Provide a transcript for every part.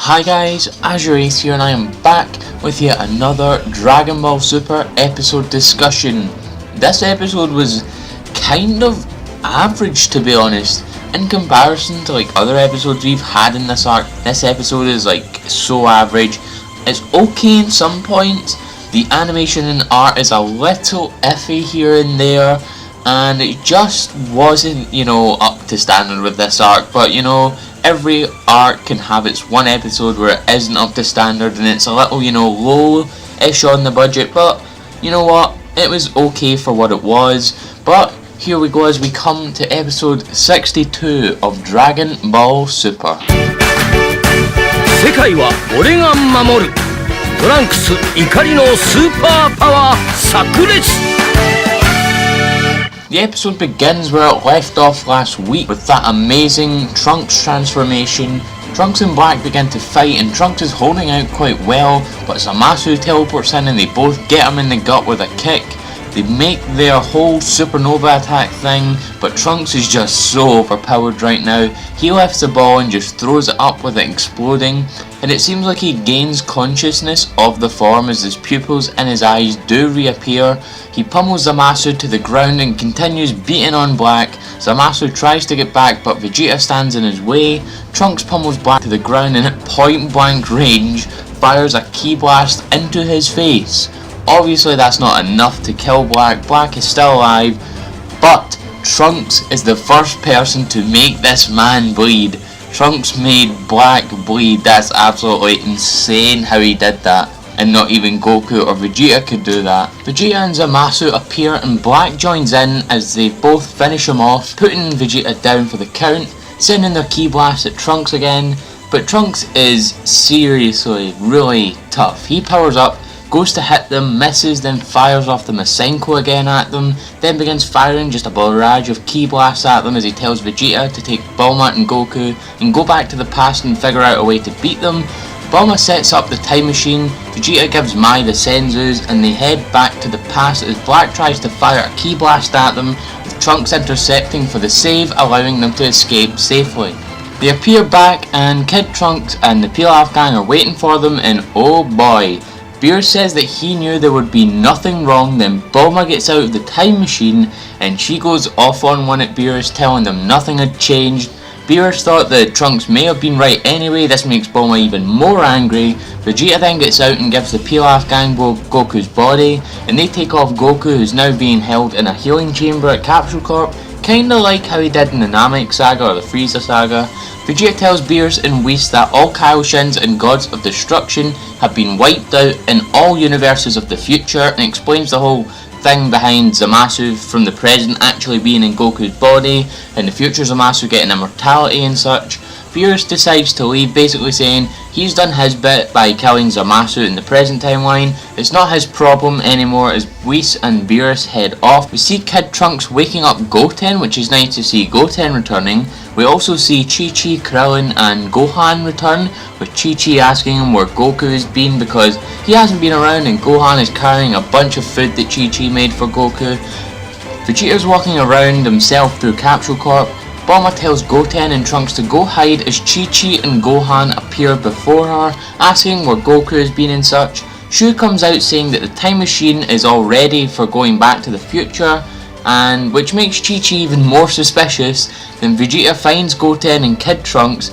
Hi guys, AzureAce here and I am back with yet another Dragon Ball Super episode discussion. This episode was kind of average, to be honest. In comparison to like other episodes we've had in this arc, this episode is like so average. It's okay in some points. The animation and art is a little iffy here and there, and it just wasn't, up to standard with this arc. But every arc can have its one episode where it isn't up to standard and it's a little, low-ish on the budget, but you know what, it was okay for what it was. But here we go as we come to episode 62 of Dragon Ball Super. 世界は俺が守る。トランクス怒りのスーパーパワー炸裂。 The episode begins where it left off last week with that amazing Trunks transformation. Trunks and Black begin to fight and Trunks is holding out quite well, but Zamasu teleports in and they both get him in the gut with a kick. They make their whole supernova attack thing, but Trunks is just so overpowered right now. He lifts the ball and just throws it up with it exploding, and it seems like he gains consciousness of the form as his pupils in his eyes do reappear. He pummels Zamasu to the ground and continues beating on Black. Zamasu tries to get back, but Vegeta stands in his way. Trunks pummels Black to the ground and at point blank range fires a ki blast into his face. Obviously that's not enough to kill Black. Black is still alive, but Trunks is the first person to make this man bleed. Trunks made Black bleed. That's absolutely insane how he did that, and not even Goku or Vegeta could do that. Vegeta and Zamasu appear and Black joins in as they both finish him off, putting Vegeta down for the count, sending their ki blast at Trunks again. But Trunks is seriously really tough. He powers up, goes to hit them, misses, then fires off the Masenko again at them, then begins firing just a barrage of ki blasts at them as he tells Vegeta to take Bulma and Goku and go back to the past and figure out a way to beat them. Bulma sets up the time machine, Vegeta gives Mai the Senzus, and they head back to the past as Black tries to fire a ki blast at them, with Trunks intercepting for the save, allowing them to escape safely. They appear back and Kid Trunks and the Pilaf gang are waiting for them, and oh boy, Beerus says that he knew there would be nothing wrong. Then Bulma gets out of the time machine and she goes off on one at Beerus, telling them nothing had changed. Beerus thought that Trunks may have been right anyway. This makes Bulma even more angry. Vegeta then gets out and gives the Pilaf gang Goku's body, and they take off Goku, who's now being held in a healing chamber at Capsule Corp, kinda like how he did in the Namek saga or the Frieza saga. Vegeta tells Beerus and Whis that all Kaioshins and Gods of Destruction have been wiped out in all universes of the future, and explains the whole thing behind Zamasu from the present actually being in Goku's body and the future Zamasu getting immortality and such. Beerus decides to leave, basically saying he's done his bit by killing Zamasu in the present timeline. It's not his problem anymore as Whis and Beerus head off. We see Kid Trunks waking up Goten, which is nice to see Goten returning. We also see Chi-Chi, Krillin and Gohan return, with Chi-Chi asking him where Goku has been because he hasn't been around, and Gohan is carrying a bunch of food that Chi-Chi made for Goku. Vegeta's walking around himself through Capsule Corp. Bulma tells Goten and Trunks to go hide as Chi-Chi and Gohan appear before her, asking where Goku has been and such. Shu comes out saying that the time machine is all ready for going back to the future, and which makes Chi-Chi even more suspicious. Then Vegeta finds Goten and Kid Trunks,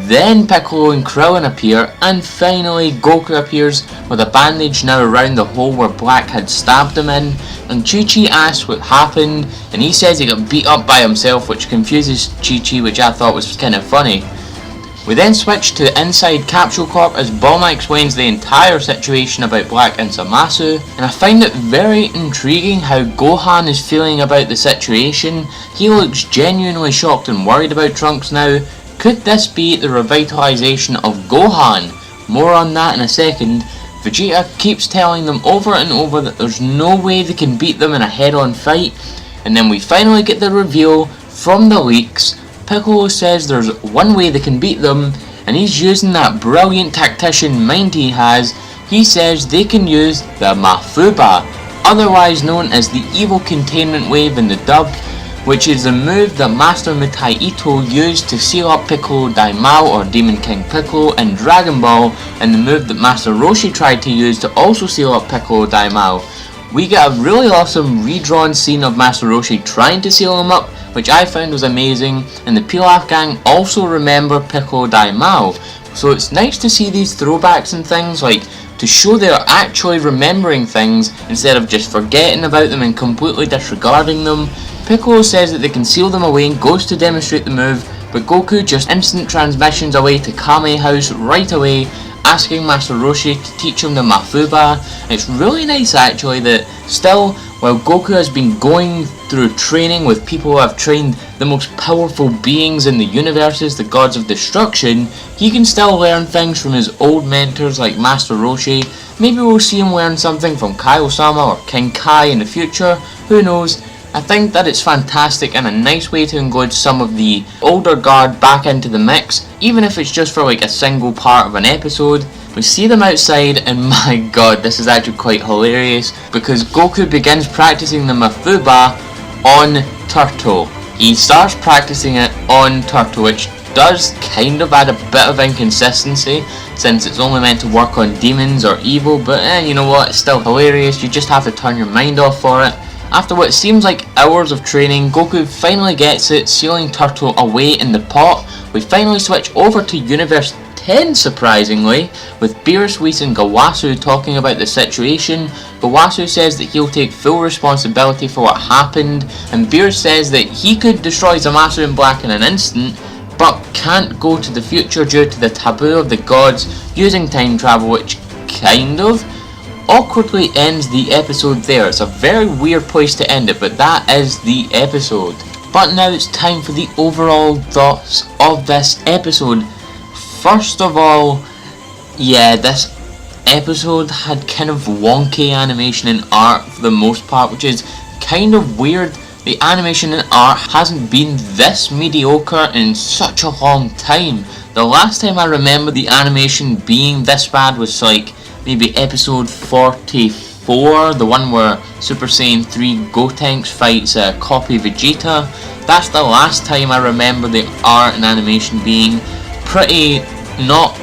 then Piccolo and Krillin appear, and finally Goku appears with a bandage now around the hole where Black had stabbed him in, and Chi-Chi asks what happened, and he says he got beat up by himself, which confuses Chi-Chi, which I thought was kind of funny. We then switch to inside Capsule Corp as Bulma explains the entire situation about Black and Zamasu, and I find it very intriguing how Gohan is feeling about the situation. He looks genuinely shocked and worried about Trunks now. Could this be the revitalization of Gohan? More on that in a second. Vegeta keeps telling them over and over that there's no way they can beat them in a head-on fight, and then we finally get the reveal from the leaks. Piccolo says there's one way they can beat them, and he's using that brilliant tactician mind he has. He says they can use the Mafuba, otherwise known as the evil containment wave in the dub. which is the move that Master Mutai Ito used to seal up Piccolo Daimao or Demon King Piccolo in Dragon Ball, and the move that Master Roshi tried to use to also seal up Piccolo Daimao. We get a really awesome redrawn scene of Master Roshi trying to seal him up, which I found was amazing, and the Pilaf gang also remember Piccolo Daimao. So it's nice to see these throwbacks and things, like to show they're actually remembering things instead of just forgetting about them and completely disregarding them. Piccolo says that they can seal them away and goes to demonstrate the move, but Goku just instant transmissions away to Kame House right away, asking Master Roshi to teach him the Mafuba. It's really nice actually that still, while Goku has been going through training with people who have trained the most powerful beings in the universes, the gods of destruction, he can still learn things from his old mentors like Master Roshi. Maybe we'll see him learn something from Kaiosama or King Kai in the future, who knows. I think that it's fantastic and a nice way to include some of the older guard back into the mix, even if it's just for like a single part of an episode. We see them outside and my god, this is actually quite hilarious because Goku begins practicing the Mafuba on Turtle. He starts practicing it on Turtle, which does kind of add a bit of inconsistency since it's only meant to work on demons or evil, but you know what, it's still hilarious. You just have to turn your mind off for it. After what seems like hours of training, Goku finally gets it, sealing Turtle away in the pot. We finally switch over to Universe 10 surprisingly, with Beerus, Whis and Gawasu talking about the situation. Gawasu says that he'll take full responsibility for what happened, and Beerus says that he could destroy Zamasu and Black in an instant, but can't go to the future due to the taboo of the gods using time travel, which kind of awkwardly ends the episode there. It's a very weird place to end it, but that is the episode. But now it's time for the overall thoughts of this episode. First of all, yeah, this episode had kind of wonky animation and art for the most part, which is kind of weird. The animation and art hasn't been this mediocre in such a long time. The last time I remember the animation being this bad was like maybe episode 44, the one where Super Saiyan 3 Gotenks fights Copy Vegeta. That's the last time I remember the art and animation being pretty not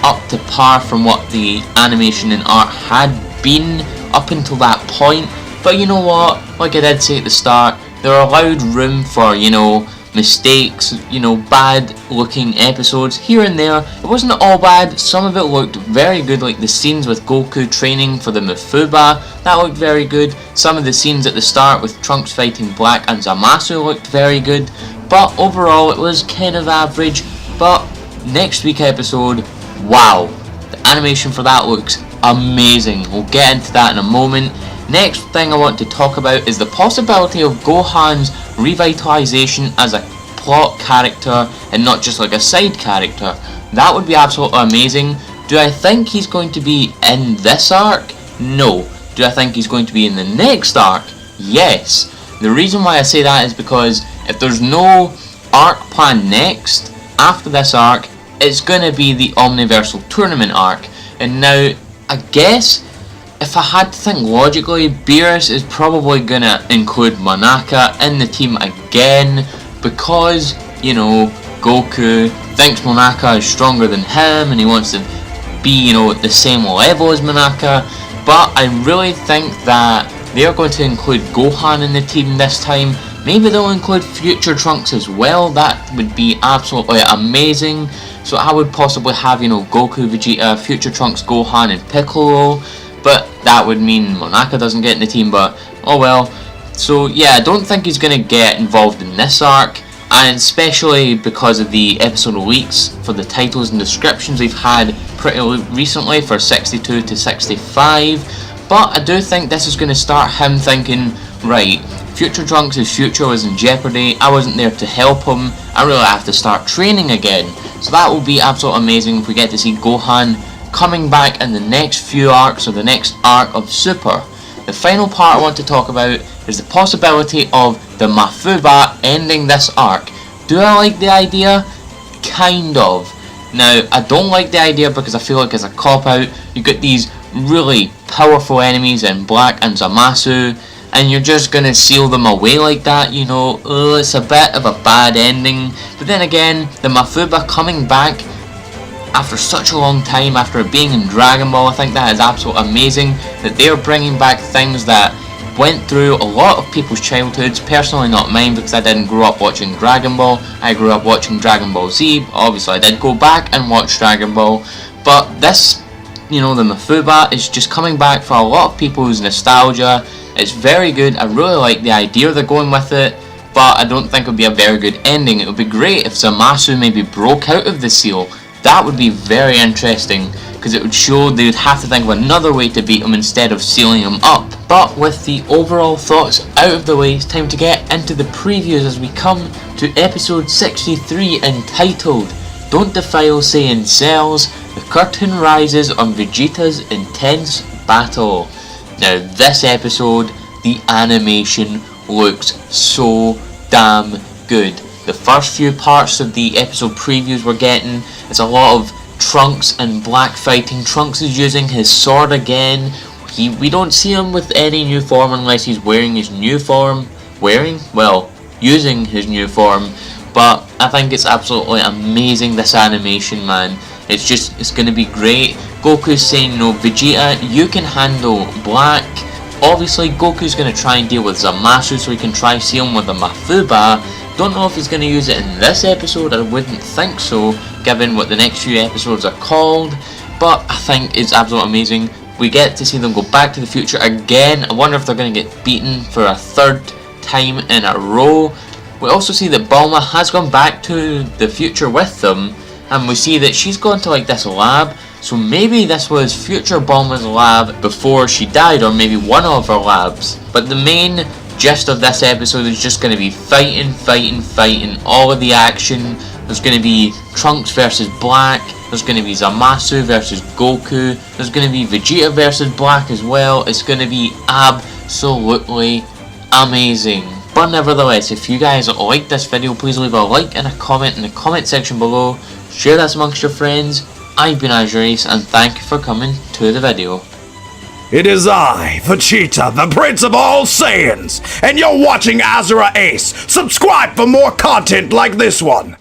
up to par from what the animation and art had been up until that point. But you know what, like I did say at the start, there allowed room for, you know, mistakes, you know, bad looking episodes here and there. It wasn't all bad, some of it looked very good, like the scenes with Goku training for the Mafuba, that looked very good. Some of the scenes at the start with Trunks fighting Black and Zamasu looked very good, but overall it was kind of average. But next week's episode, wow, the animation for that looks amazing. We'll get into that in a moment. Next thing I want to talk about is the possibility of Gohan's revitalization as a plot character and not just like a side character. That would be absolutely amazing. Do I think he's going to be in this arc? No. Do I think he's going to be in the next arc? Yes. The reason why I say that is because if there's no arc planned next, after this arc, it's going to be the Omniversal Tournament arc. And now, I guess, if I had to think logically, Beerus is probably going to include Monaka in the team again because, you know, Goku thinks Monaka is stronger than him and he wants to be, you know, at the same level as Monaka. But I really think that they are going to include Gohan in the team this time. Maybe they'll include Future Trunks as well. That would be absolutely amazing. So I would possibly have, you know, Goku, Vegeta, Future Trunks, Gohan and Piccolo. But that would mean Monaka doesn't get in the team, but oh well. So yeah, I don't think he's going to get involved in this arc, and especially because of the episode leaks for the titles and descriptions we've had pretty recently for 62 to 65. But I do think this is going to start him thinking, right, Future Trunks' future was in jeopardy, I wasn't there to help him, I really have to start training again. So that will be absolutely amazing if we get to see Gohan coming back in the next few arcs or the next arc of Super. The final part I want to talk about is the possibility of the Mafuba ending this arc. Do I like the idea? Kind of. Now, I don't like the idea because I feel like it's a cop-out. You get these really powerful enemies in Black and Zamasu, and you're just gonna seal them away like that, you know. It's a bit of a bad ending. But then again, the Mafuba coming back after such a long time, after being in Dragon Ball, I think that is absolutely amazing that they're bringing back things that went through a lot of people's childhoods. Personally not mine, because I didn't grow up watching Dragon Ball. I grew up watching Dragon Ball Z. Obviously I did go back and watch Dragon Ball, but this, you know, the Mafuba is just coming back for a lot of people's nostalgia. It's very good. I really like the idea they're going with it, but I don't think it would be a very good ending. It would be great if Zamasu maybe broke out of the seal. That would be very interesting, because it would show they would have to think of another way to beat him instead of sealing him up. But with the overall thoughts out of the way, it's time to get into the previews as we come to episode 63, entitled Don't Defile Saiyan Cells, the curtain rises on Vegeta's intense battle. Now this episode, the animation looks so damn good. The first few parts of the episode previews we're getting, it's a lot of Trunks and Black fighting. Trunks is using his sword again. We don't see him with any new form unless he's wearing his new form. Using his new form. But I think it's absolutely amazing, this animation, man. It's gonna be great. Goku's saying, no, Vegeta, you can handle Black. Obviously, Goku's gonna try and deal with Zamasu so he can try seal him with the Mafuba. Don't know if he's going to use it in this episode. I wouldn't think so, given what the next few episodes are called. But I think it's absolutely amazing. We get to see them go back to the future again. I wonder if they're going to get beaten for a third time in a row. We also see that Bulma has gone back to the future with them, and we see that she's gone to like this lab. So maybe this was future Bulma's lab before she died, or maybe one of her labs. But the main gist of this episode is just going to be fighting, all of the action. There's going to be Trunks versus Black, there's going to be Zamasu versus Goku, there's going to be Vegeta versus Black as well. It's going to be absolutely amazing. But nevertheless, if you guys like this video, please leave a like and a comment in the comment section below. Share this amongst your friends. I've been AzureAce, and thank you for coming to the video. It is I, Vegeta, the Prince of all Saiyans, and you're watching AzureAce. Subscribe for more content like this one.